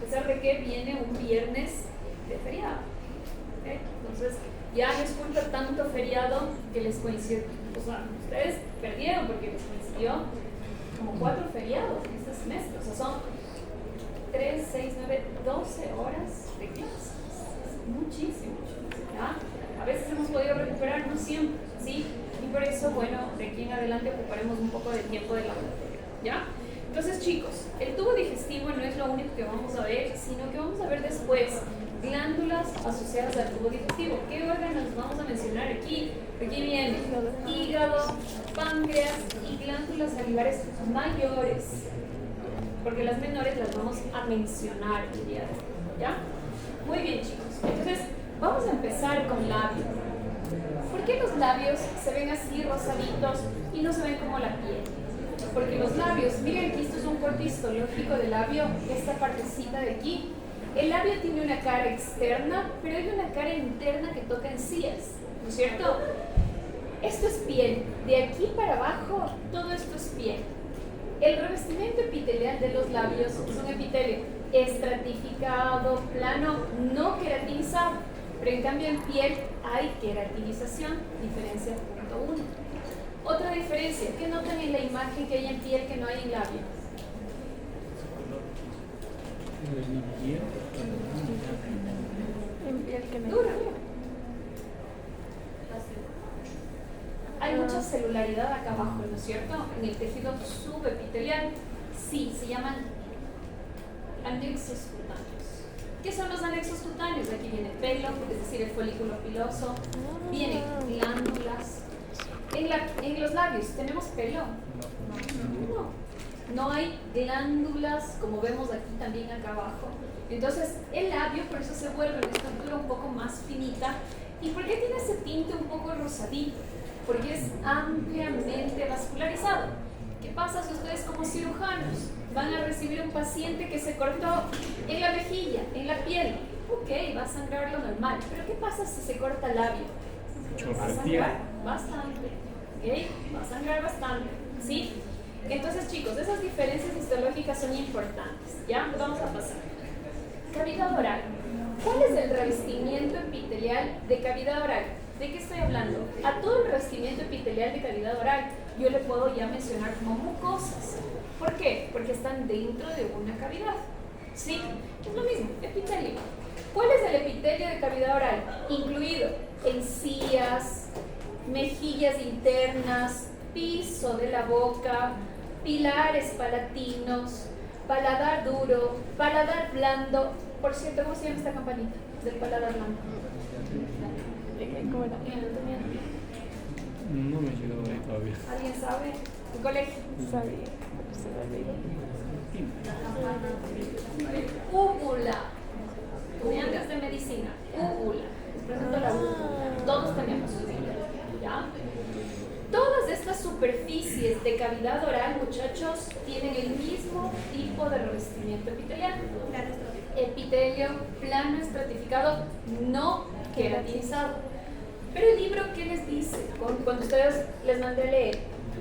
pesar de que viene un viernes de feriado. ¿Okay? Entonces, ya no es culpa tanto feriado que les coincidió. O sea, ustedes perdieron porque les coincidió como 4 feriados en este semestre. O sea, son 3, 6, 9, 12 horas de clases. Es muchísimo. ¿Ya? A veces hemos podido recuperar, no siempre, ¿sí? Y por eso, bueno, de aquí en adelante ocuparemos un poco de tiempo de laboratorio, ¿ya? Entonces, chicos, el tubo digestivo no es lo único que vamos a ver, sino que vamos a ver después glándulas asociadas al tubo digestivo. ¿Qué órganos vamos a mencionar aquí? Aquí viene hígado, páncreas y glándulas salivares mayores, porque las menores las vamos a mencionar el día de hoy, ¿ya? Muy bien, chicos. Entonces, vamos a empezar con labios. ¿Por qué los labios se ven así rosaditos y no se ven como la piel? Porque los labios, miren que esto es un corte histológico del labio, esta partecita de aquí. El labio tiene una cara externa, pero hay una cara interna que toca encías, ¿no es cierto? Esto es piel. De aquí para abajo, todo esto es piel. El revestimiento epitelial de los labios es un epitelio estratificado, plano, no queratinizado. Pero en cambio en piel hay queratinización, diferencia punto 1. Otra diferencia, ¿qué notan en la imagen que hay en piel que no hay en labio? En piel que no. Dura. Hay mucha celularidad acá abajo, ¿no es cierto? En el tejido subepitelial, sí, se llaman anexos cutáneos. ¿Qué son los anexos cutáneos? Aquí viene el pelo, es decir, el folículo piloso, vienen glándulas. En los labios, ¿tenemos pelo? No hay glándulas, como vemos aquí también acá abajo. Entonces, el labio por eso se vuelve una estructura un poco más finita. ¿Y por qué tiene ese tinte un poco rosadito? Porque es ampliamente vascularizado. ¿Qué pasa si ustedes como cirujanos van a recibir un paciente que se cortó en la mejilla, en la piel? Ok, va a sangrar lo normal, pero ¿qué pasa si se corta el labio? Va a sangrar bastante, ¿ok? Va a sangrar bastante, ¿sí? Entonces, chicos, esas diferencias histológicas son importantes, ¿ya? Vamos a pasar. Cavidad oral. ¿Cuál es el revestimiento epitelial de cavidad oral? ¿De qué estoy hablando? A todo el revestimiento epitelial de cavidad oral yo le puedo ya mencionar como mucosas. ¿Por qué? Porque están dentro de una cavidad. ¿Sí? Es lo mismo, epitelio. ¿Cuál es el epitelio de cavidad oral? Incluido encías, mejillas internas, piso de la boca, pilares palatinos, paladar duro, paladar blando. Por cierto, ¿cómo se llama esta campanita del paladar blando? ¿Cómo era? No me he llegado ahí todavía. ¿Alguien sabe? ¿En colegio? Sabía, pero se me olvidó. Úvula. Estudiantes de medicina. Úvula. Les presento la úvula. Todos tenemos úvula. ¿Ya? Todas estas superficies de cavidad oral, muchachos, tienen el mismo tipo de revestimiento epitelial. Epitelio plano estratificado, no queratinizado. Pero el libro, ¿qué les dice? Cuando ustedes les mandé a leer,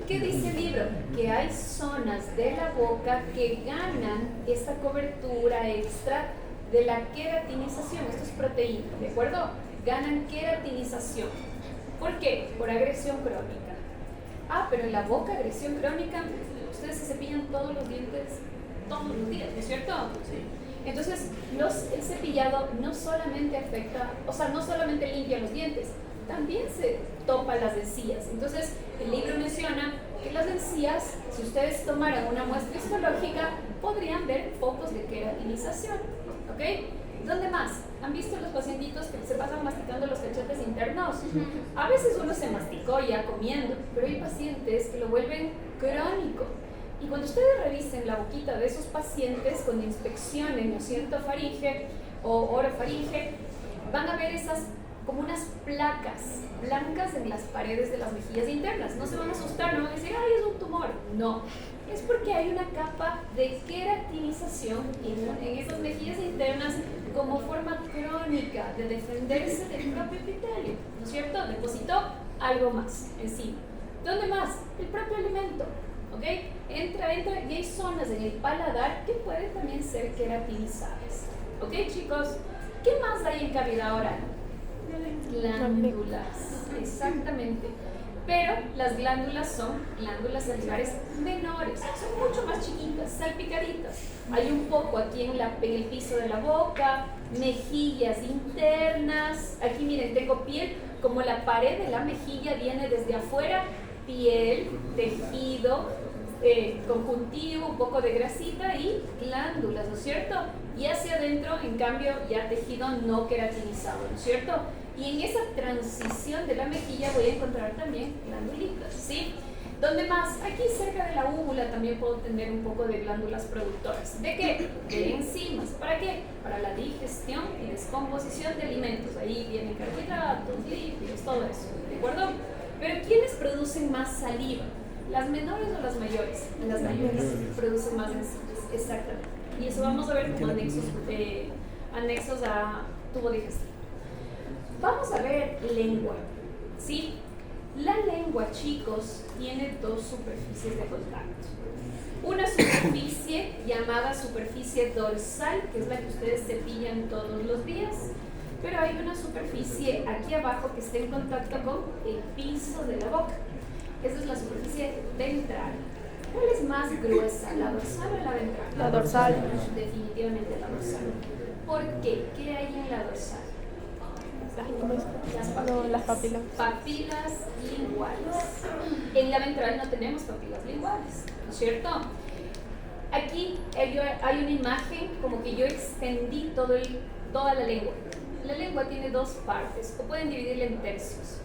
¿qué dice el libro? Que hay zonas de la boca que ganan esta cobertura extra de la queratinización. Esto es proteína, ¿de acuerdo? Ganan queratinización. ¿Por qué? Por agresión crónica. Ah, pero en la boca, agresión crónica, ustedes se cepillan todos los dientes, todos los días, ¿no es cierto? Sí. Entonces, el cepillado no solamente afecta, o sea, no solamente limpia los dientes, también se topa las encías. Entonces, el libro menciona que las encías, si ustedes tomaran una muestra histológica, podrían ver focos de queratinización, ¿ok? ¿Dónde más? ¿Han visto los pacientitos que se pasan masticando los cachetes internos? A veces uno se masticó ya comiendo, pero hay pacientes que lo vuelven crónico. Y cuando ustedes revisen la boquita de esos pacientes con inspección en faringe o orofaringe, van a ver esas como unas placas blancas en las paredes de las mejillas internas. No se van a asustar, no van a decir, ¡ay, es un tumor! No, es porque hay una capa de queratinización en esas mejillas internas como forma crónica de defenderse del propio epitelio, ¿no es cierto? Depositó algo más encima. ¿Dónde más? El propio alimento. ¿ok? Entra y hay zonas en el paladar que pueden también ser queratinizadas, ¿ok, chicos? ¿Qué más hay en cavidad oral? Glándulas, exactamente. Pero las glándulas son glándulas salivares menores, son mucho más chiquitas, salpicaditas. Hay un poco aquí en el piso de la boca, mejillas internas. Aquí miren, tengo piel, como la pared de la mejilla viene desde afuera, piel, tejido, conjuntivo, un poco de grasita y glándulas, ¿no es cierto? Y hacia adentro, en cambio, ya tejido no queratinizado, ¿no es cierto? Y en esa transición de la mejilla voy a encontrar también glandulitas, ¿sí? ¿Dónde más? Aquí cerca de la úvula también puedo tener un poco de glándulas productoras. ¿De qué? De enzimas. ¿Para qué? Para la digestión y descomposición de alimentos. Ahí vienen carbohidratos, lípidos, todo eso, ¿de acuerdo? Pero ¿quiénes producen más saliva? ¿Las menores o las mayores? Las mayores producen más enzimas, exactamente. Y eso vamos a ver como anexos a tubo digestivo. Vamos a ver lengua, ¿sí? La lengua, chicos, tiene dos superficies de contacto. Una superficie llamada superficie dorsal, que es la que ustedes cepillan todos los días, pero hay una superficie aquí abajo que está en contacto con el piso de la boca. Esa es la superficie ventral. ¿Cuál es más gruesa, la dorsal o la ventral? La dorsal. Definitivamente la dorsal. ¿Por qué? ¿Qué hay en la dorsal? Las papilas. Papilas linguales. En la ventral no tenemos papilas linguales, ¿no es cierto? Aquí hay una imagen como que yo extendí toda la lengua. La lengua tiene dos partes, o pueden dividirla en tercios.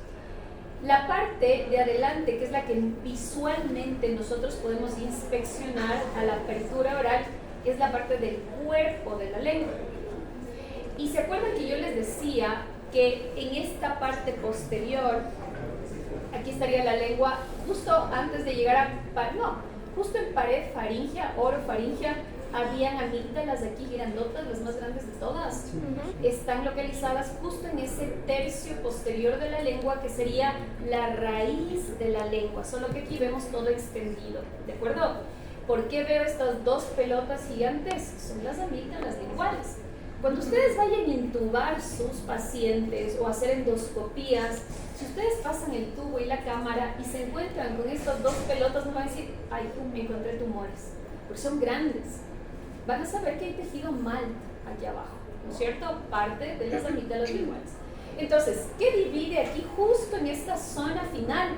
La parte de adelante, que es la que visualmente nosotros podemos inspeccionar a la apertura oral, es la parte del cuerpo de la lengua. Y se acuerdan que yo les decía que en esta parte posterior, aquí estaría la lengua, justo antes de llegar justo en pared faríngea, orofaríngea, habían amígdalas aquí grandotas, las más grandes de todas. Están localizadas justo en ese tercio posterior de la lengua, que sería la raíz de la lengua, solo que aquí vemos todo extendido, ¿de acuerdo? ¿Por qué veo estas dos pelotas gigantes? Son las amígdalas linguales. Cuando ustedes vayan a intubar sus pacientes o hacer endoscopías, si ustedes pasan el tubo y la cámara y se encuentran con estas dos pelotas, no van a decir, ay, me encontré tumores, porque son grandes. Van a saber que hay tejido mal aquí abajo, ¿no es cierto? Parte de las amígdalas linguales. Entonces, ¿qué divide aquí justo en esta zona final?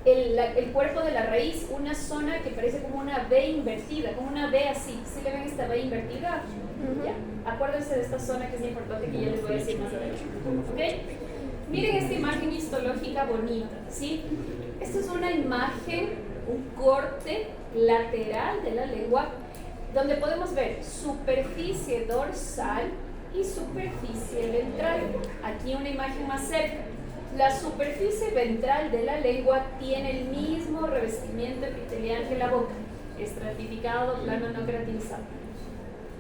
El cuerpo de la raíz, una zona que parece como una V invertida, como una V así. ¿Sí le ven esta V invertida? Ya. Acuérdense de esta zona que es importante, que ya les voy a decir más adelante. ¿Ok? Miren esta imagen histológica bonita, ¿sí? Esta es una imagen, un corte lateral de la lengua, donde podemos ver superficie dorsal y superficie ventral. Aquí una imagen más cerca. La superficie ventral de la lengua tiene el mismo revestimiento epitelial que la boca, estratificado, plano, no queratinizado.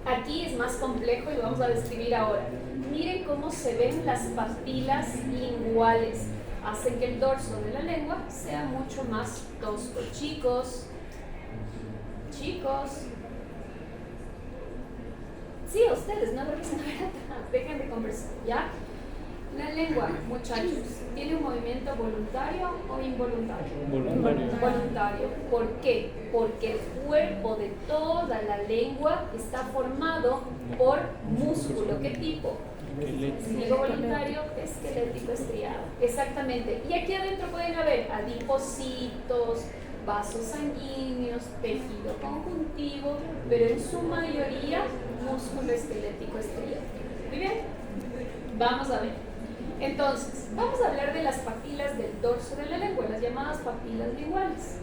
Aquí es más complejo y lo vamos a describir ahora. Miren cómo se ven las papilas linguales. Hacen que el dorso de la lengua sea mucho más tosco. Chicos. Sí, ustedes, no revisen a ver atrás, dejen de conversar, ¿ya? La lengua, muchachos, ¿tiene un movimiento voluntario o involuntario? Voluntario. ¿Por qué? Porque el cuerpo de toda la lengua está formado por músculo. ¿Qué tipo? Si digo voluntario, esquelético estriado. Exactamente. Y aquí adentro pueden haber adipocitos, vasos sanguíneos, tejido conjuntivo, pero en su mayoría músculo esquelético estriado. Muy bien. Vamos a ver. Entonces, vamos a hablar de las papilas del dorso de la lengua, las llamadas papilas linguales.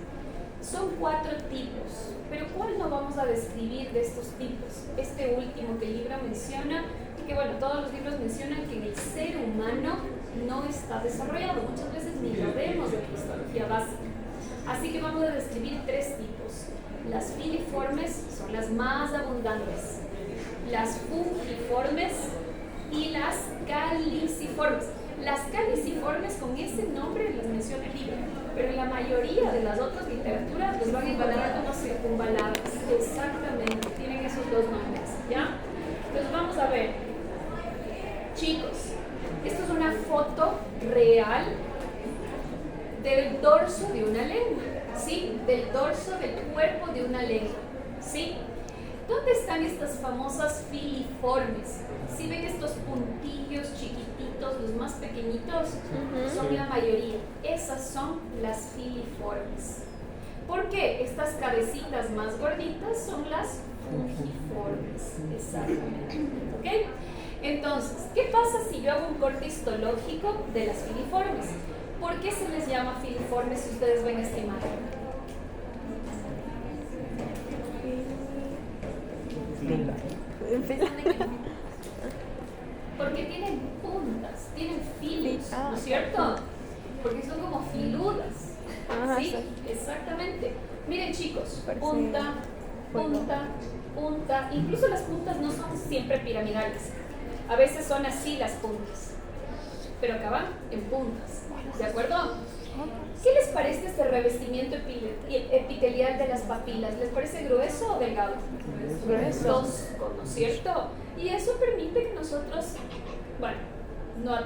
Son 4 tipos, pero ¿cuál no vamos a describir de estos tipos? Este último que el libro menciona, y que bueno, todos los libros mencionan que en el ser humano no está desarrollado, muchas veces ni lo vemos en la histología básica. Así que vamos a describir 3 tipos. Las filiformes son las más abundantes, las fungiformes y las caliciformes. Las caliciformes con ese nombre las menciona el libro, pero en la mayoría de las otras literaturas los van a encontrar como circunvaladas. Exactamente, tienen esos dos nombres, ¿ya? Entonces vamos a ver. Chicos, esto es una foto real del dorso de una lengua, ¿sí? Del dorso del cuerpo de una lengua, ¿sí? ¿Dónde están estas famosas filiformes? ¿Sí ven estos puntillos chiquititos, los más pequeñitos? Son la mayoría. Esas son las filiformes. ¿Por qué? Estas cabecitas más gorditas son las fungiformes. Exactamente. ¿Ok? Entonces, ¿qué pasa si yo hago un corte histológico de las filiformes? ¿Por qué se les llama filiformes si ustedes ven esta imagen? Porque tienen puntas, tienen filos, ¿no es cierto? Porque son como filudas. ¿Sí? Exactamente. Miren chicos, punta, punta, punta. Incluso las puntas no son siempre piramidales. A veces son así las puntas, pero acaban en puntas. ¿De acuerdo? ¿Qué les parece este revestimiento epitelial de las papilas? ¿Les parece grueso o delgado? Grueso. Tosco, ¿no es cierto? Y eso permite que nosotros, bueno,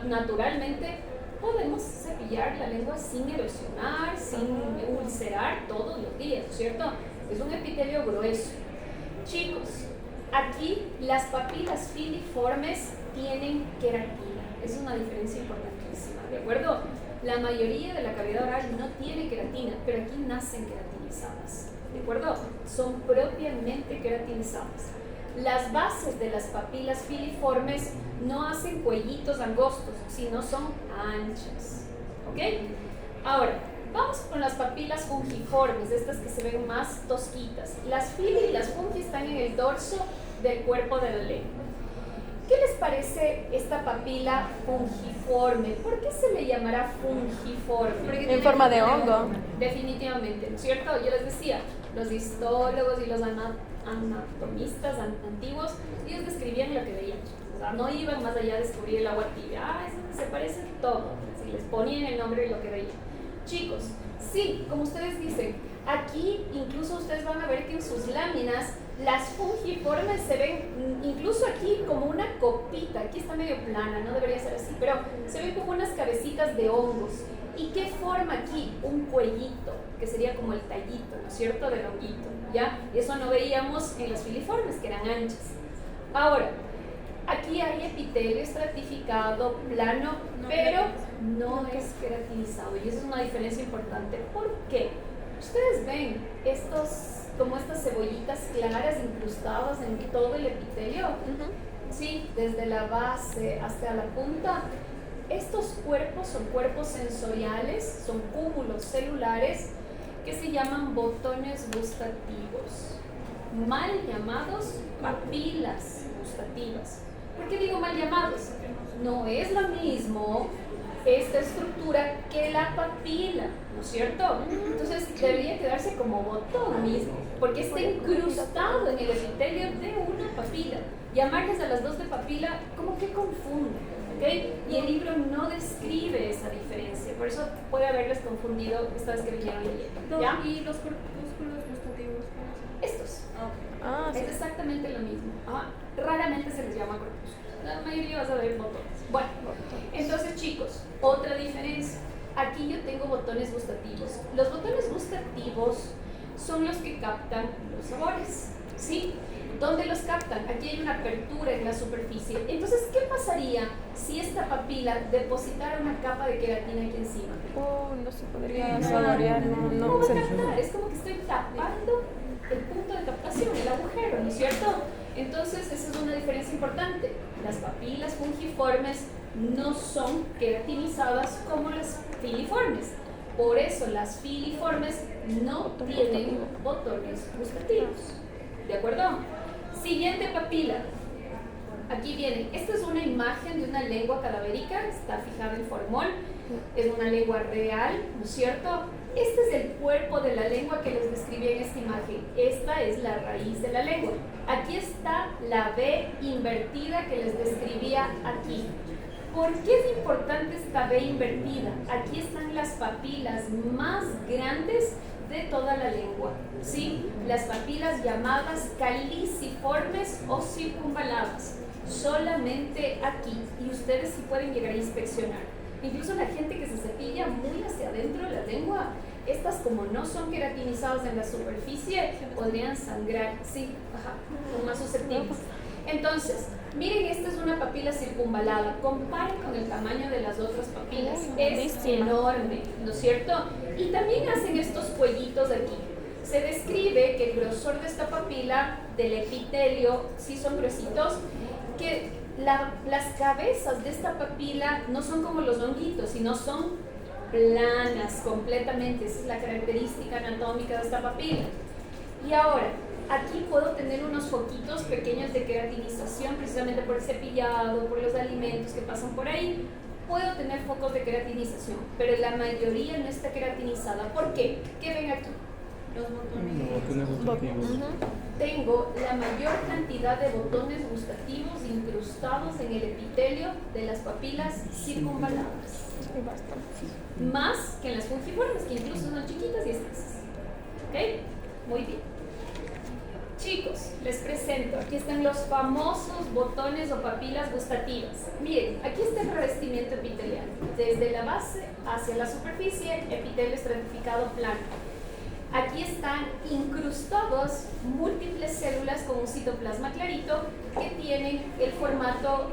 naturalmente podemos cepillar la lengua sin erosionar, sin ulcerar todos los días, ¿no es cierto? Es un epitelio grueso. Chicos, aquí las papilas filiformes tienen queratina. Es una diferencia importantísima, ¿de acuerdo? La mayoría de la cavidad oral no tiene queratina, pero aquí nacen queratinizadas, ¿de acuerdo? Son propiamente queratinizadas. Las bases de las papilas filiformes no hacen cuellitos angostos, sino son anchas, ¿ok? Ahora, vamos con las papilas fungiformes, estas que se ven más tosquitas. Las fili y las fungi están en el dorso del cuerpo de la lengua. ¿Qué les parece esta papila fungiforme? ¿Por qué se le llamará fungiforme? En forma de hongo. Definitivamente, ¿no es cierto? Yo les decía, los histólogos y los anatomistas antiguos, ellos describían lo que veían. O sea, no iban más allá de descubrir el agua tibia. Se parece todo. Si les ponían el nombre de lo que veían. Chicos, sí, como ustedes dicen, aquí incluso ustedes van a ver que en sus láminas las fungiformes se ven incluso aquí como una copita. Aquí está medio plana, no debería ser así, pero se ven como unas cabecitas de hongos. ¿Y qué forma aquí? Un cuellito, que sería como el tallito, ¿no es cierto?, del honguito, ¿ya? Eso no veíamos en las filiformes, que eran anchas. Ahora, aquí hay epitelio estratificado, plano, pero no es queratinizado, y eso es una diferencia importante. ¿Por qué? Ustedes ven como estas cebollitas claras incrustadas en todo el epitelio, sí, desde la base hasta la punta. Estos cuerpos son cuerpos sensoriales, son cúmulos celulares que se llaman botones gustativos, mal llamados papilas gustativas. ¿Por qué digo mal llamados? No es lo mismo esta estructura que la papila, ¿no es cierto? Entonces debería quedarse como botón mismo, porque está incrustado en el epitelio de una papila. Llamarles a las dos de papila como que confunde, ¿ok? Y el libro no describe esa diferencia, por eso puede haberles confundido esta vez que vinieron leyendo, ¿ya? ¿Y los corpúsculos gustativos? Estos. Sí. Es exactamente lo mismo. Raramente se les llama corpúsculos. La mayoría vas a ver botones. Bueno, entonces chicos, otra diferencia. Aquí yo tengo botones gustativos. Los botones gustativos son los que captan los sabores, ¿sí? ¿Dónde los captan? Aquí hay una apertura en la superficie. Entonces, ¿qué pasaría si esta papila depositara una capa de queratina aquí encima? No se podría saborear, ¿Cómo va a captar? Es como que estoy tapando el punto de captación, el agujero, ¿no es cierto? Entonces, esa es una diferencia importante. Las papilas fungiformes no son queratinizadas como las filiformes. Por eso las filiformes no tienen botones gustativos. ¿De acuerdo? Siguiente papila. Aquí viene. Esta es una imagen de una lengua cadavérica. Está fijada en formol. Es una lengua real, ¿no es cierto? Este es el cuerpo de la lengua que les describí en esta imagen. Esta es la raíz de la lengua. Aquí está la B invertida que les describía aquí. ¿Por qué es importante esta B invertida? Aquí están las papilas más grandes de toda la lengua, ¿sí? Las papilas llamadas caliciformes o circunvaladas, solamente aquí, y ustedes sí pueden llegar a inspeccionar. Incluso la gente que se cepilla muy hacia adentro de la lengua, estas como no son queratinizadas en la superficie, podrían sangrar, sí, son más susceptibles. Entonces, miren, esta es una papila circunvalada. Comparen con el tamaño de las otras papilas. Es enorme, ¿no es cierto? Y también hacen estos cuellitos aquí. Se describe que el grosor de esta papila, del epitelio, sí son gruesitos, que las cabezas de esta papila no son como los honguitos, sino son planas completamente. Esa es la característica anatómica de esta papila. Y ahora, aquí puedo tener unos foquitos pequeños de queratinización, precisamente por el cepillado, por los alimentos que pasan por ahí. Puedo tener focos de queratinización, pero la mayoría no está queratinizada. ¿Por qué? ¿Qué ven aquí? Los botones. Botones gustativos. Tengo la mayor cantidad de botones gustativos incrustados en el epitelio de las papilas circunvaladas. Más que en las fungiformes, que incluso son chiquitas y espesas. ¿Ok? Muy bien. Chicos, les presento, aquí están los famosos botones o papilas gustativas. Miren, aquí está el revestimiento epitelial. Desde la base hacia la superficie, epitelio estratificado plano. Aquí están incrustados múltiples células con un citoplasma clarito que tienen el formato,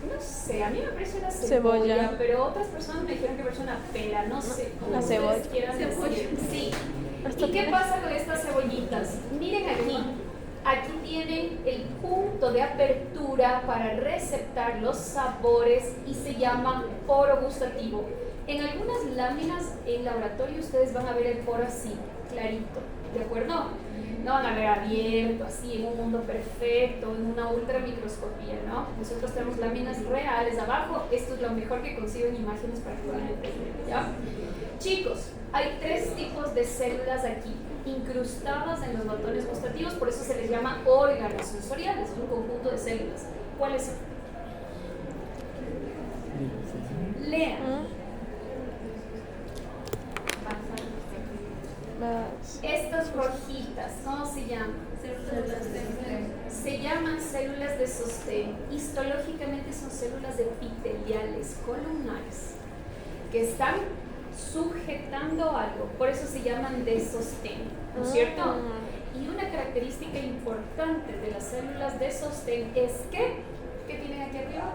no sé, a mí me parece una cebolla, pero otras personas me dijeron que parece una pera, no sé. Una cebolla. Quieran decir. Sí. ¿Y qué pasa con estas cebollitas? Miren aquí. Aquí tienen el punto de apertura para receptar los sabores y se llama poro gustativo. En algunas láminas en laboratorio ustedes van a ver el poro así, clarito, ¿de acuerdo? No van a ver abierto, así, en un mundo perfecto, en una ultramicroscopía, ¿no? Nosotros tenemos láminas reales abajo. Esto es lo mejor que consigo en imágenes para que puedan entender, ¿ya? Chicos, hay 3 tipos de células aquí, incrustadas en los botones gustativos, por eso se les llama órganos sensoriales, es un conjunto de células. ¿Cuáles son? Lean. Estas rojitas, ¿cómo se llaman? Se llaman células de sostén. Histológicamente son células epiteliales, columnares, que están sujetando algo, por eso se llaman de sostén, ¿no es cierto? Y una característica importante de las células de sostén es que, ¿qué tienen aquí arriba?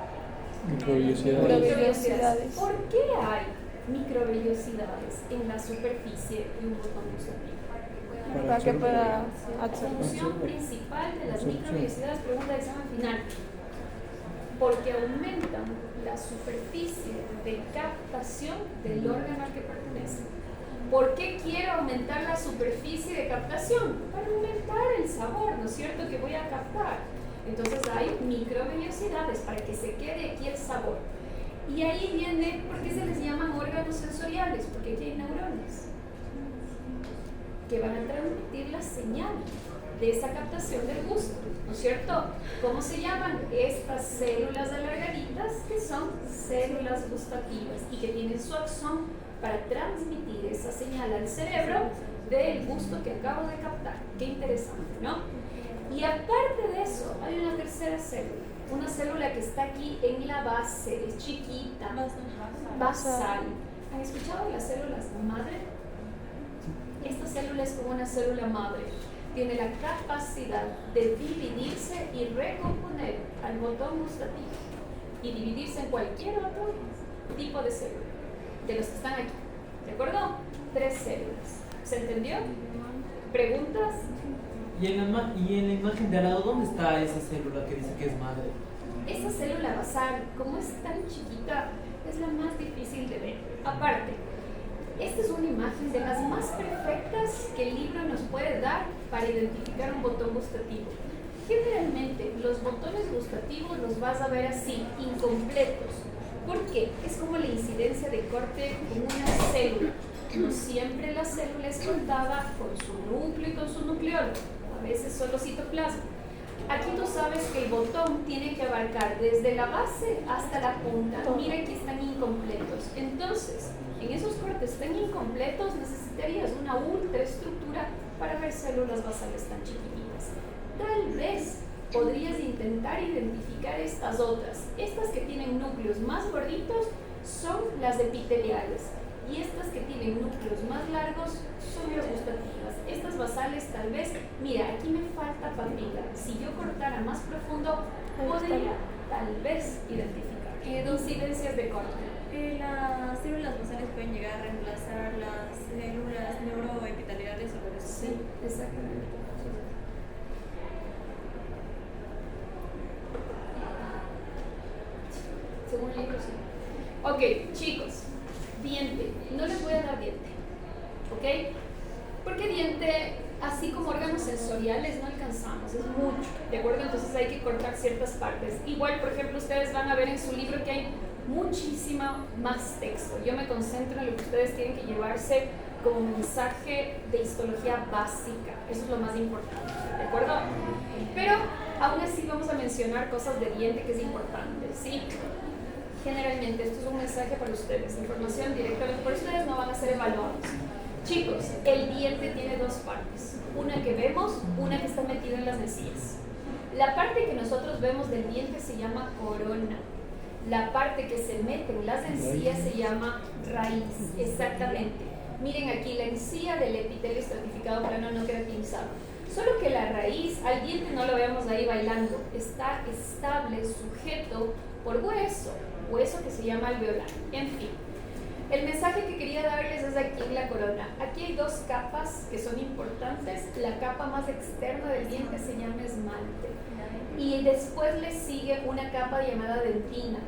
Microvellosidades. ¿Por qué hay microvellosidades en la superficie de un botón gustativo? Para que pueda La absorber. función principal de las microvellosidades, pregunta de examen final, porque aumentan la superficie de captación del órgano al que pertenece. ¿Por qué quiero aumentar la superficie de captación? Para aumentar el sabor, ¿no es cierto?, que voy a captar. Entonces hay microvellosidades para que se quede aquí el sabor. Y ahí viene, ¿por qué se les llaman órganos sensoriales? Porque aquí hay neuronas que van a transmitir la señal de esa captación del gusto, ¿no es cierto? ¿Cómo se llaman? Estas células alargaditas, que son células gustativas y que tienen su axón para transmitir esa señal al cerebro del gusto que acabo de captar. Qué interesante, ¿no? Y aparte de eso, hay una tercera célula, una célula que está aquí en la base, es chiquita, basal. ¿Han escuchado de las células madre? Esta célula es como una célula madre. Tiene la capacidad de dividirse y recomponer al botón gustativo y dividirse en cualquier otro tipo de célula de los que están aquí. ¿De acuerdo? 3 células. ¿Se entendió? ¿Preguntas? Y en la imagen de al lado, ¿dónde está esa célula que dice que es madre? Esa célula basal, como es tan chiquita, es la más difícil de ver. Aparte, esta es una imagen de las más perfectas que el libro nos puede dar para identificar un botón gustativo. Generalmente, los botones gustativos los vas a ver así, incompletos. ¿Por qué? Es como la incidencia de corte en una célula. No siempre la célula es cortada con su núcleo y con su nucleolo. A veces solo citoplasma. Aquí tú sabes que el botón tiene que abarcar desde la base hasta la punta. Mira que están incompletos. Entonces, en esos cortes tan incompletos necesitarías una ultraestructura para ver células basales tan chiquititas. Tal vez podrías intentar identificar estas otras. Estas que tienen núcleos más gorditos son las epiteliales y estas que tienen núcleos más largos son las gustativas. Estas basales tal vez, mira, aquí me falta papila. Si yo cortara más profundo, podría tal vez identificar. Dos incidencias de corte. Las células basales pueden llegar a reemplazar las células neuroepiteliales o lo Sí, exactamente. Según el libro, sí. Ok, chicos, diente. No les voy a dar diente, ¿ok? Porque diente, así como órganos sensoriales, no alcanzamos, es mucho, ¿de acuerdo? Entonces hay que cortar ciertas partes. Igual, por ejemplo, ustedes van a ver en su libro que hay muchísima más texto. Yo me concentro en lo que ustedes tienen que llevarse como mensaje de histología básica. Eso es lo más importante, ¿de acuerdo? Pero aún así vamos a mencionar cosas de diente que es importante, ¿sí? Generalmente esto es un mensaje para ustedes, información directamente para ustedes, no van a ser evaluados. Chicos, el diente tiene dos partes, una que vemos, una que está metida en las encías. La parte que nosotros vemos del diente se llama corona. La parte que se mete en las encías se llama raíz, exactamente. Miren aquí, la encía del epitelio estratificado plano no queratinizado. Solo que la raíz, al diente no lo veamos ahí bailando, está estable, sujeto por hueso que se llama alveolar. En fin, el mensaje que quería darles es aquí en la corona. Aquí hay dos capas que son importantes. La capa más externa del diente se llama esmalte y después le sigue una capa llamada dentina.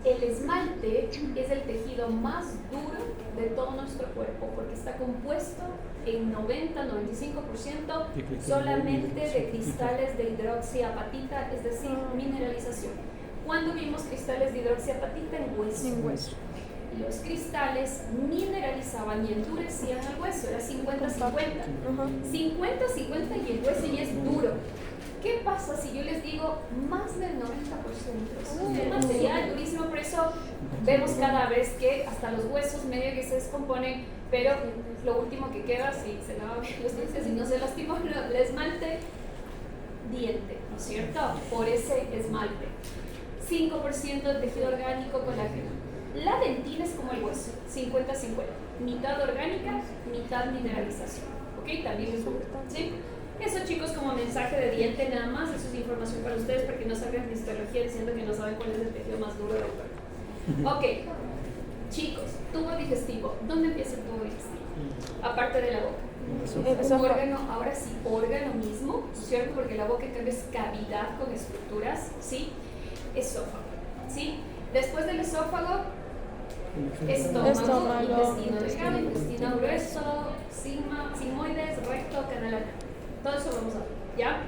El esmalte es el tejido más duro de todo nuestro cuerpo porque está compuesto en 90-95% solamente de cristales de hidroxiapatita, es decir, mineralización. ¿Cuándo vimos cristales de hidroxiapatita? En hueso. En hueso. Los cristales mineralizaban y endurecían el hueso, era 50-50. 50-50 y el hueso ya es duro. ¿Qué pasa si yo les digo más del 90%? Es un material durísimo, por eso vemos cada vez que hasta los huesos medio que se descomponen, pero lo último que queda, si se lavan bien los dientes y no se lastimó, el esmalte, diente, ¿no es cierto? Por ese esmalte. 5% de tejido orgánico, colágeno. La dentina es como el hueso, 50-50. Mitad orgánica, mitad mineralización. ¿Ok? También es duro, ¿sí? Eso, chicos, como mensaje de diente nada más. Eso es información para ustedes para que no salgan de histología diciendo que no saben cuál es el tejido más duro del cuerpo. Ok, chicos, tubo digestivo. ¿Dónde empieza el tubo digestivo? Aparte de la boca. Un órgano, ahora sí, órgano mismo, ¿cierto? Porque la boca en cambio es cavidad con estructuras, ¿sí? Esófago, ¿sí? Después del esófago, estómago, intestino delgado, intestino grueso, sigmoides, recto, canal anal. Todo eso vamos a ver, ¿ya?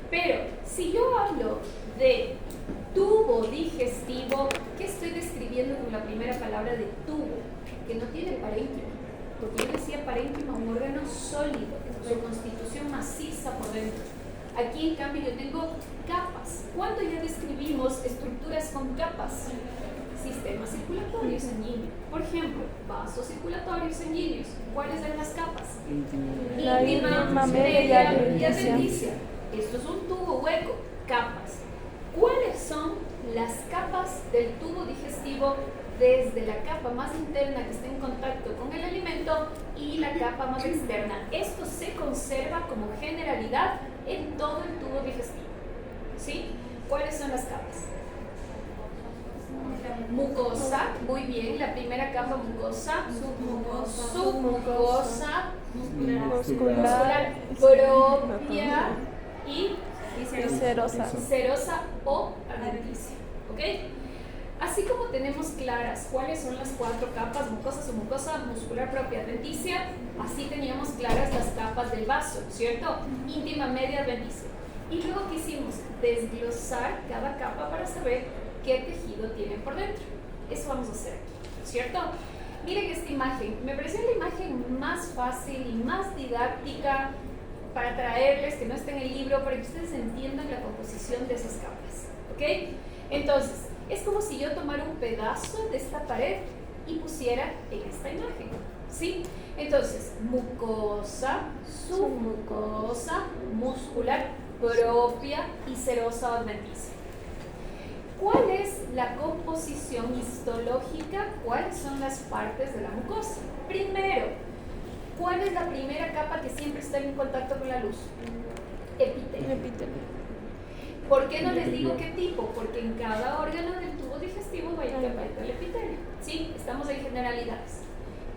Pero si yo hablo de tubo digestivo, ¿qué estoy describiendo con la primera palabra de tubo? Que no tiene parénquima. Porque yo decía parénquima, un órgano sólido, de constitución maciza por dentro. Aquí, en cambio, yo tengo capas. ¿Cuándo ya describimos estructuras con capas? Sistema circulatorio sanguíneo. Por ejemplo, vasos circulatorios sanguíneos. ¿Cuáles son las capas? Íntima, media y adventicia. Esto es un tubo hueco. Capas. ¿Cuáles son las capas del tubo digestivo desde la capa más interna que está en contacto con el alimento y la capa más externa? Esto se conserva como generalidad en todo el tubo digestivo. ¿Sí? ¿Cuáles son las capas? Mucosa, muy bien, la primera capa mucosa, submucosa, muscular, propia y serosa o adventicia. ¿Ok? Así como tenemos claras cuáles son las cuatro capas, mucosa, submucosa, muscular, propia, adventicia, así teníamos claras las capas del vaso, ¿cierto? Íntima, media, adventicia. Y luego quisimos desglosar cada capa para saber qué tejido tiene por dentro. Eso vamos a hacer aquí, ¿cierto? Miren esta imagen. Me pareció la imagen más fácil y más didáctica para traerles, que no está en el libro, para que ustedes entiendan la composición de esas capas, ¿ok? Entonces, es como si yo tomara un pedazo de esta pared y pusiera en esta imagen, ¿sí? Entonces, mucosa, submucosa, muscular, propia y serosa o adventicia. ¿Cuál es la composición histológica? ¿Cuáles son las partes de la mucosa? Primero, ¿cuál es la primera capa que siempre está en contacto con la luz? Epitelio. ¿Por qué no les digo qué tipo? Porque en cada órgano del tubo digestivo va a ir capando el epitelio. Sí, estamos en generalidades.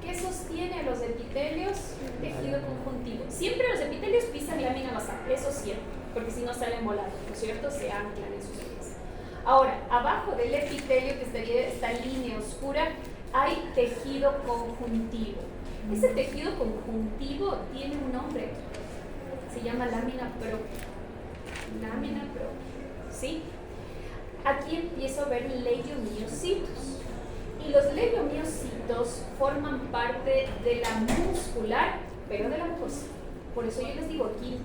¿Qué sostiene a los epitelios? Tejido conjuntivo. Siempre los epitelios pisan lámina basal, eso siempre, porque si no salen volados, ¿no es cierto? Se anclan en sus ejes. Ahora, abajo del epitelio, que estaría esta línea oscura, hay tejido conjuntivo. Ese tejido conjuntivo tiene un nombre, se llama lámina propia. Lámina propia, ¿sí? Aquí empiezo a ver leiomiocitos. Y los leiomiocitos forman parte de la muscular, pero de la mucosa. Por eso yo les digo aquí,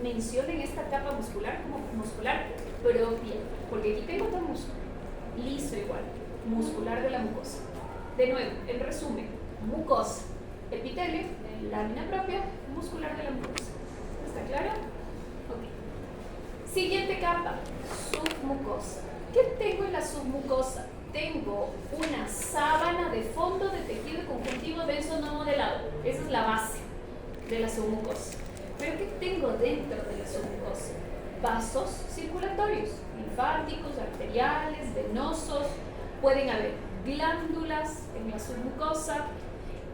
mencionen esta capa muscular como muscular propia, porque aquí tengo otro músculo, liso igual, muscular de la mucosa. De nuevo, en resumen, mucosa, epitelio, lámina propia, muscular de la mucosa. ¿Está claro? Ok. Siguiente capa, submucosa. ¿Qué tengo en la submucosa? Tengo una sábana de fondo de tejido conjuntivo denso no modelado. Esa es la base de la submucosa. ¿Pero qué tengo dentro de la submucosa? Vasos circulatorios, linfáticos, arteriales, venosos. Pueden haber glándulas en la submucosa.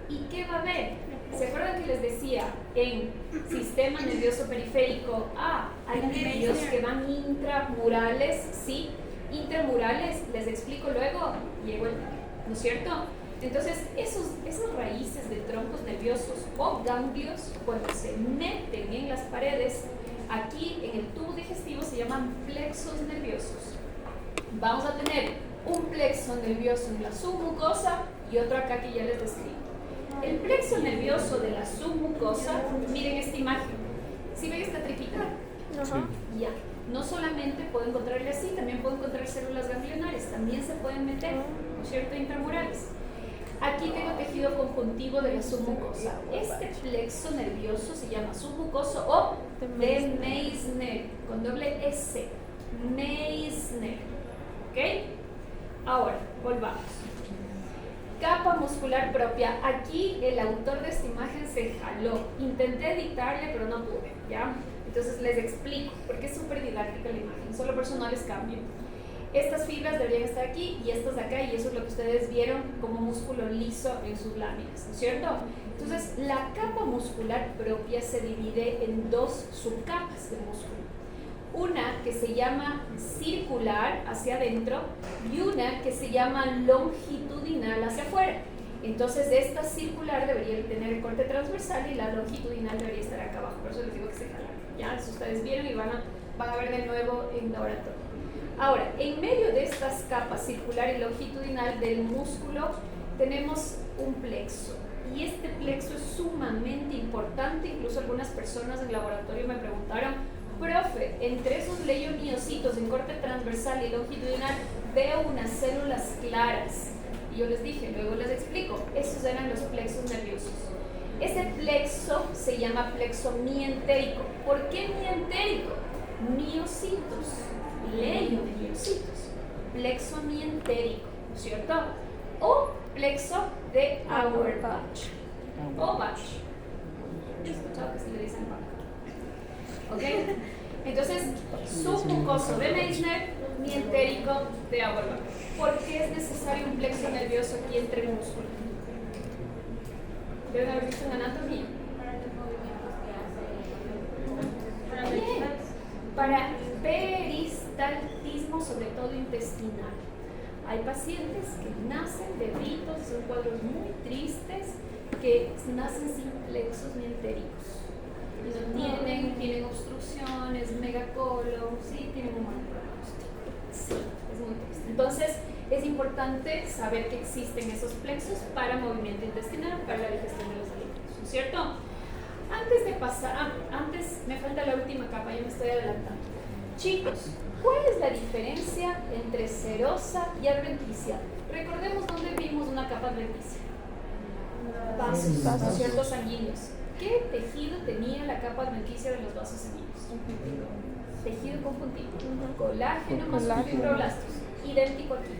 ¿Y qué va a haber? ¿Se acuerdan que les decía en sistema nervioso periférico? Hay nervios que van intramurales, ¿sí? Intramurales, les explico luego, llego el, ¿no es cierto? Entonces, esas raíces de troncos nerviosos o ganglios, cuando se meten en las paredes, aquí en el tubo digestivo se llaman plexos nerviosos. Vamos a tener un plexo nervioso en la submucosa y otro acá que ya les describo. El plexo nervioso de la submucosa, miren esta imagen. ¿Sí ven esta tripita? Ya. No solamente puedo encontrarle así, también puedo encontrar células ganglionares, también se pueden meter, ¿no es cierto?, intramurales. Aquí tengo tejido conjuntivo de la submucosa. Este plexo nervioso se llama submucoso o de Meissner, con doble S. Meissner. ¿Ok? Ahora, volvamos. Capa muscular propia. Aquí el autor de esta imagen se jaló. Intenté editarle, pero no pude, ¿ya? Entonces les explico, porque es súper didáctica la imagen, solo por eso no les cambio. Estas fibras deberían estar aquí y estas de acá, y eso es lo que ustedes vieron como músculo liso en sus láminas, ¿no es cierto? Entonces, la capa muscular propia se divide en dos subcapas de músculo. Una que se llama circular hacia adentro y una que se llama longitudinal hacia afuera. Entonces, esta circular debería tener el corte transversal y la longitudinal debería estar acá abajo, por eso les digo que se jalan. Ya, eso ustedes vieron y van a ver de nuevo en laboratorio. Ahora, en medio de estas capas circular y longitudinal del músculo tenemos un plexo. Y este plexo es sumamente importante. Incluso algunas personas en laboratorio me preguntaron, profe, entre esos leiomiocitos en corte transversal y longitudinal veo unas células claras. Y yo les dije, luego les explico, esos eran los plexos nerviosos. Ese plexo se llama plexo mientérico. ¿Por qué mientérico? Miocitos, leiomiocitos. Plexo mientérico, ¿cierto? O plexo de Auerbach. O Bach. He escuchado que se le dicen Bach. ¿Ok? Entonces, submucoso de Meissner, mientérico de Auerbach. ¿Por qué es necesario un plexo nervioso aquí entre el músculo? Deben haber visto en anatomía. Bien. Para peristaltismo, sobre todo intestinal. Hay pacientes que nacen de ritos, son cuadros muy tristes, que nacen sin plexos mientéricos. Y no tienen obstrucciones, megacolon, sí, tienen un mal pronóstico. Sí, es muy triste. Entonces, es importante saber que existen esos plexos para movimiento intestinal, para la digestión de los alimentos, ¿no es cierto? Antes de pasar, antes me falta la última capa, yo me estoy adelantando. Chicos, ¿cuál es la diferencia entre serosa y adventicia? Recordemos dónde vimos una capa adventicia. Vasos, ¿cierto? Sanguíneos. ¿Qué tejido tenía la capa adventicia de los vasos sanguíneos? Tejido conjuntivo. Colágeno más fibroblastos. Idéntico aquí.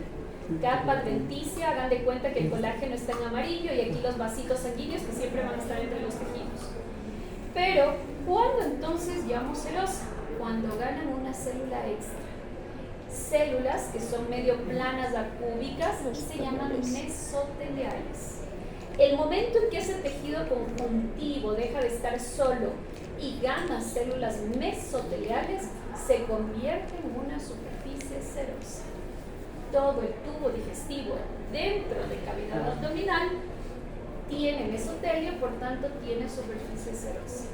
Capa adventicia, hagan de cuenta que el colágeno está en amarillo y aquí los vasitos sanguíneos que siempre van a estar entre los tejidos. Pero, ¿cuándo entonces llamo serosa? Cuando ganan una célula extra. Células que son medio planas a cúbicas se llaman mesoteliales. El momento en que ese tejido conjuntivo deja de estar solo y gana células mesoteliales, se convierte en una superficie serosa. Todo el tubo digestivo dentro de cavidad abdominal tiene mesotelio, por tanto tiene superficie serosa.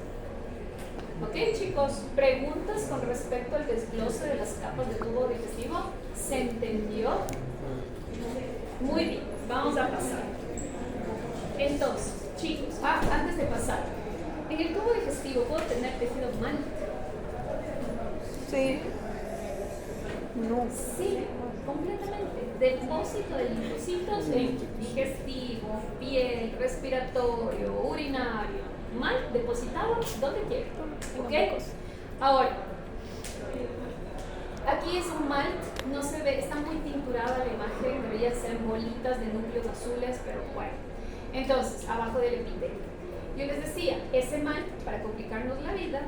¿Ok, chicos? ¿Preguntas con respecto al desglose de las capas del tubo digestivo? ¿Se entendió? Muy bien, vamos a pasar. Entonces, chicos, antes de pasar, en el tubo digestivo puedo tener tejido mal. Sí. No. Sí, completamente. Depósito de linfocitos en digestivo, piel, respiratorio, urinario. Mal depositado donde quiera. ¿Ok? Ahora, aquí es un malt, no se ve, está muy tinturada la imagen, debería ser bolitas de núcleos azules, pero bueno. Entonces, abajo del epitelio. Yo les decía, ese malt, para complicarnos la vida,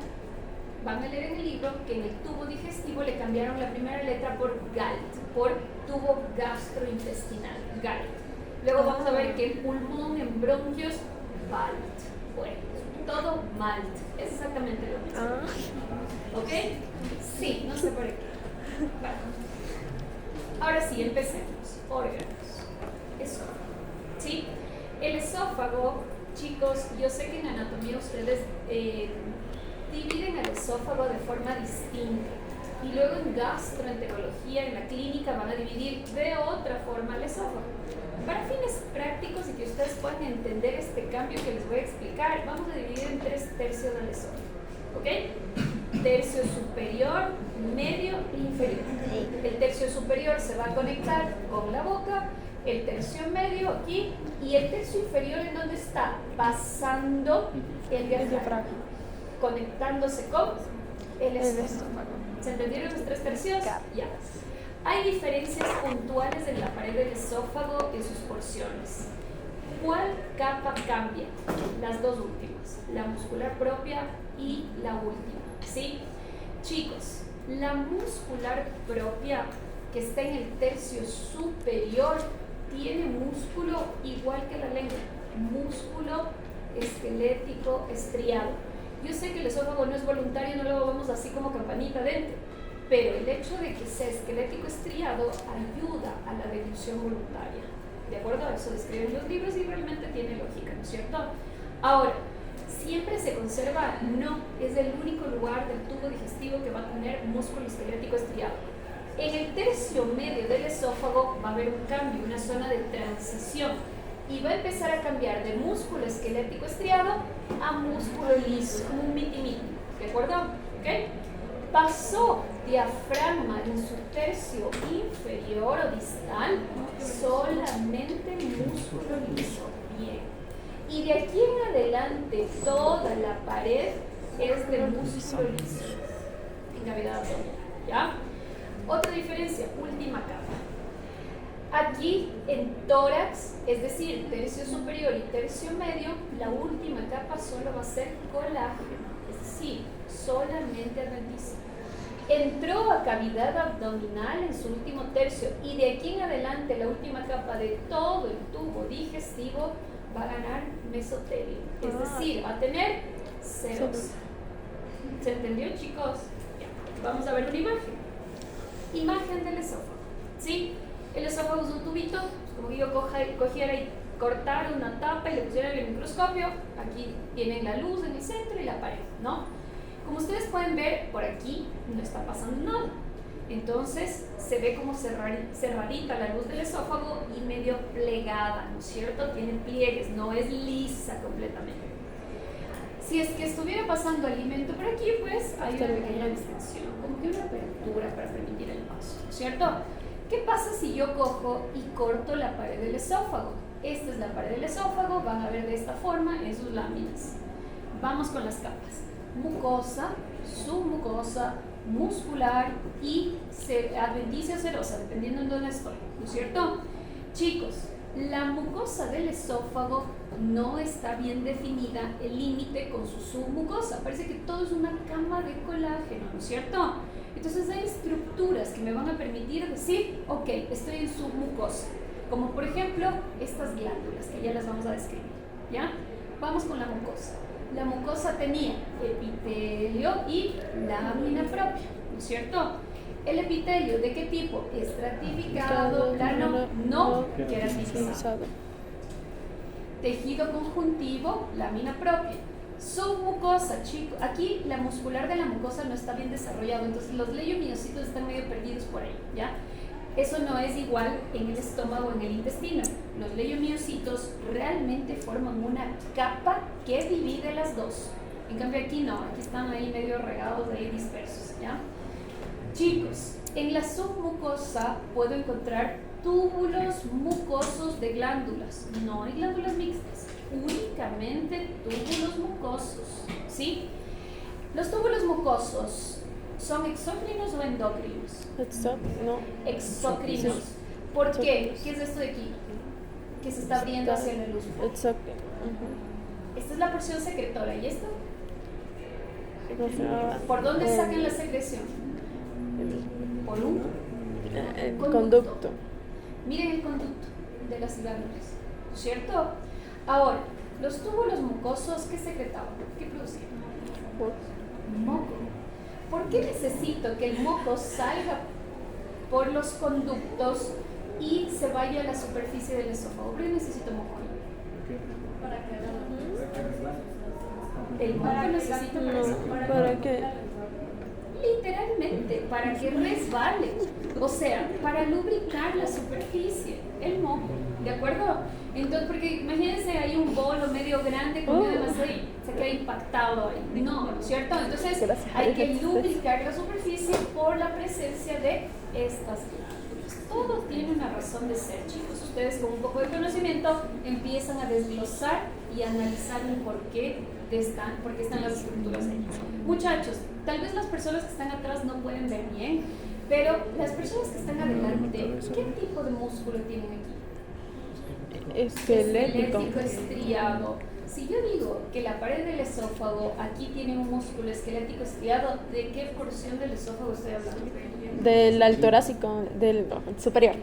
van a leer en el libro que en el tubo digestivo le cambiaron la primera letra por GALT, por tubo gastrointestinal, GALT. Luego vamos a ver que en pulmón, en bronquios, BALT. Bueno, todo malt, es exactamente lo mismo. ¿Ok? Sí, no sé por qué. Vale. Ahora sí, empecemos. Órganos. Esófago. ¿Sí? El esófago, chicos, yo sé que en anatomía ustedes dividen el esófago de forma distinta y luego en gastroenterología, en la clínica, van a dividir de otra forma el esófago. Para fines prácticos y que ustedes puedan entender este cambio que les voy a explicar, vamos a dividir en 3 tercios del esófago. ¿Ok? Tercio superior, medio e inferior. El tercio superior se va a conectar con la boca, el tercio medio aquí y el tercio inferior, ¿en dónde está? Pasando el diafragma, conectándose con el estómago. ¿Se entendieron los 3 tercios? Ya. Hay diferencias puntuales en la pared del esófago en sus porciones. ¿Cuál capa cambia? Las dos últimas, la muscular propia y la última, ¿sí? Chicos, la muscular propia que está en el tercio superior tiene músculo igual que la lengua, músculo esquelético estriado. Yo sé que el esófago no es voluntario, no lo vemos así como campanita dentro, pero el hecho de que sea esquelético estriado ayuda a la deducción voluntaria. ¿De acuerdo? Eso describen los libros y realmente tiene lógica, ¿no es cierto? Ahora, ¿siempre se conserva? No, es el único lugar del tubo digestivo que va a tener músculo esquelético estriado. En el tercio medio del esófago va a haber un cambio, una zona de transición, y va a empezar a cambiar de músculo esquelético estriado a músculo liso, como un miti-miti, ¿de acuerdo? ¿Okay? Pasó diafragma en su tercio inferior o distal, solamente músculo liso. Bien. Y de aquí en adelante toda la pared es de músculo liso en cavidad abdominal, ¿ya? Otra diferencia, última capa. Aquí en tórax, es decir, tercio superior y tercio medio, la última capa solo va a ser colágeno, es decir, solamente adventicia. Entró a cavidad abdominal en su último tercio y de aquí en adelante la última capa de todo el tubo digestivo va a ganar mesotelio, es decir, va a tener serosa. ¿Se entendió, chicos? Ya. Vamos a ver una imagen. Imagen del esófago, ¿sí? El esófago es un tubito, como yo cogiera y cortara una tapa y le pusiera el microscopio. Aquí tienen la luz en el centro y la pared, ¿no? Como ustedes pueden ver, por aquí no está pasando nada. Entonces se ve como cerradita la luz del esófago y medio plegada, ¿no es cierto? Tiene pliegues, no es lisa completamente. Si es que estuviera pasando alimento por aquí, pues hay una pequeña distensión, como que una apertura para permitir el paso, ¿cierto? ¿Qué pasa si yo cojo y corto la pared del esófago? Esta es la pared del esófago, van a ver de esta forma en sus láminas. Vamos con las capas. Mucosa, submucosa, muscular y adventicia o serosa, dependiendo en dónde estoy, ¿no es cierto? Chicos, la mucosa del esófago no está bien definida el límite con su submucosa. Parece que todo es una cama de colágeno, ¿no es cierto? Entonces hay estructuras que me van a permitir decir, ok, estoy en submucosa. Como por ejemplo, estas glándulas, que ya las vamos a describir, ¿ya? Vamos con la mucosa. La mucosa tenía epitelio y lámina propia, ¿no es cierto? ¿El epitelio de qué tipo? Estratificado, plano, no queratinizado. Tejido conjuntivo, lámina propia. Submucosa, chicos. Aquí la muscular de la mucosa no está bien desarrollado, entonces los leiomiocitos están medio perdidos por ahí, ¿ya? Eso no es igual en el estómago o en el intestino. Los leiomiocitos realmente forman una capa que divide las dos. En cambio aquí no, aquí están ahí medio regados, ahí dispersos, ¿ya? Chicos, en la submucosa puedo encontrar túbulos mucosos de glándulas. No hay glándulas mixtas, únicamente túbulos mucosos, ¿sí? Los túbulos mucosos ¿son exócrinos o endócrinos? Exócrinos. ¿Por qué? ¿Qué es esto de aquí? Que se está abriendo hacia la luz. Esta es la porción secretora. ¿Y esto? ¿Por dónde sacan la secreción? Por un conducto. Miren el conducto de las glándulas, ¿cierto? Ahora, los túbulos mucosos, ¿qué secretaban? ¿Qué producían? Moco. ¿Por qué necesito que el moco salga por los conductos y se vaya a la superficie del esófago? ¿Por qué necesito moco? Para que El moco necesita para eso. ¿Para qué? Literalmente, para que resbale, o sea, para lubricar la superficie, el moco, ¿de acuerdo? Entonces, porque imagínense, hay un bolo medio grande con demasiado y se queda impactado ahí, no, ¿cierto? Entonces hay que lubricar la superficie por la presencia de estas glándulas. Todo tiene una razón de ser, chicos. Ustedes con un poco de conocimiento empiezan a desglosar y a analizar el por qué están las estructuras ahí. Muchachos, tal vez las personas que están atrás no pueden ver bien, pero las personas que están adelante, ¿qué tipo de músculo tienen aquí? Esquelético. Estriado. Si yo digo que la pared del esófago aquí tiene un músculo esquelético estriado, ¿de qué porción del esófago estoy hablando? Del altorácico, del superior.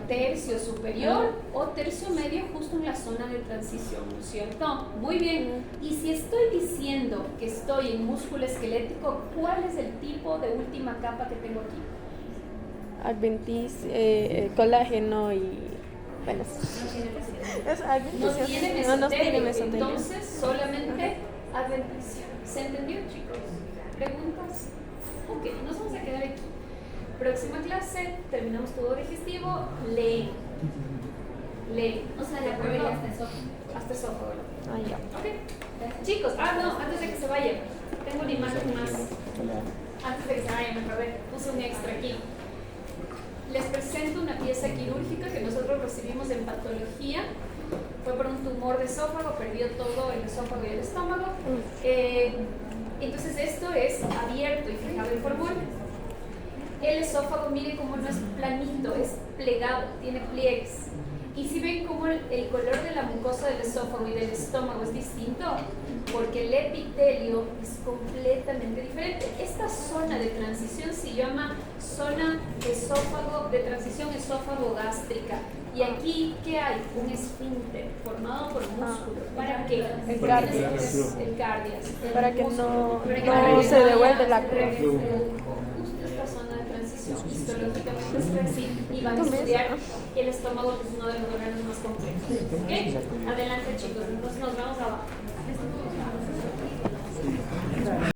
Tercio superior o tercio medio, justo en la zona de transición, ¿no es cierto? Muy bien. Y si estoy diciendo que estoy en músculo esquelético, ¿cuál es el tipo de última capa que tengo aquí? Colágeno y... bueno, no tiene mesotelio. Entonces, solamente adventicia. ¿Se entendió, chicos? ¿Preguntas? Ok, nos vamos a quedar aquí. Próxima clase, terminamos todo digestivo, leen. O sea, de acuerdo hasta esófago. Hasta esófago. ya. Ok. Chicos, no, antes de que se vayan, tengo una imagen más. Antes de que se vayan, a ver, puse un extra aquí. Les presento una pieza quirúrgica que nosotros recibimos en patología. Fue por un tumor de esófago, perdió todo el esófago y el estómago. Entonces esto es abierto y fijado en formol. El esófago, miren cómo no es planito, es plegado, tiene pliegues. Y si ven cómo el color de la mucosa del esófago y del estómago es distinto, porque el epitelio es completamente diferente. Esta zona de transición se llama zona esófago, de transición esófago-gástrica. Y aquí, ¿qué hay? Un esfínter formado por músculo. ¿Para qué? El cardias. El cardias. Para que no se se devuelve la justo esta zona de transición histológicamente es así, y van a estudiar el estómago, que es uno de los órganos más complejos. ¿Ok? Adelante, chicos, entonces nos vamos abajo.